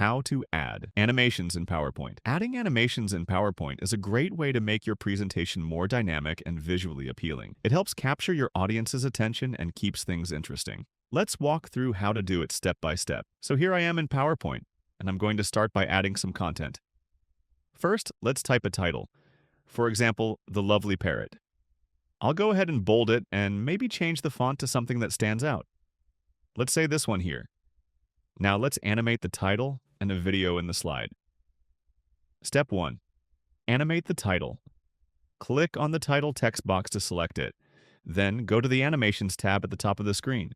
How to add animations in PowerPoint. Adding animations in PowerPoint is a great way to make your presentation more dynamic and visually appealing. It helps capture your audience's attention and keeps things interesting. Let's walk through how to do it step by step. So here I am in PowerPoint, and I'm going to start by adding some content. First, let's type a title. For example, The Lovely Parrot. I'll go ahead and bold it and maybe change the font to something that stands out. Let's say this one here. Now let's animate the title and a video in the slide. Step 1. Animate the title. Click on the title text box to select it. Then go to the Animations tab at the top of the screen.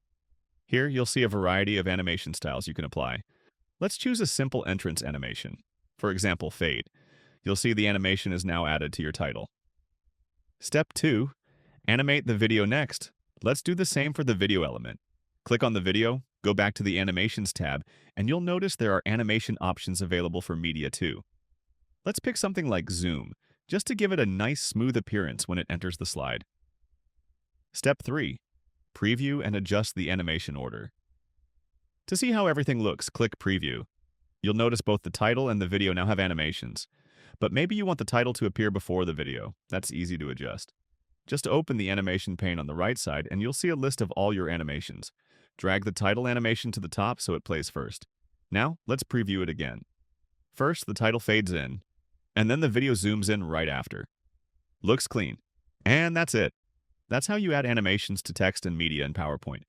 Here you'll see a variety of animation styles you can apply. Let's choose a simple entrance animation. For example, fade. You'll see the animation is now added to your title. Step 2. Animate the video next. Let's do the same for the video element. Click on the video, go back to the Animations tab, and you'll notice there are animation options available for media too. Let's pick something like zoom, just to give it a nice smooth appearance when it enters the slide. Step 3. Preview and adjust the animation order. To see how everything looks, click Preview. You'll notice both the title and the video now have animations. But maybe you want the title to appear before the video. That's easy to adjust. Just open the animation pane on the right side and you'll see a list of all your animations. Drag the title animation to the top so it plays first. Now, let's preview it again. First, the title fades in, and then the video zooms in right after. Looks clean. And that's it. That's how you add animations to text and media in PowerPoint.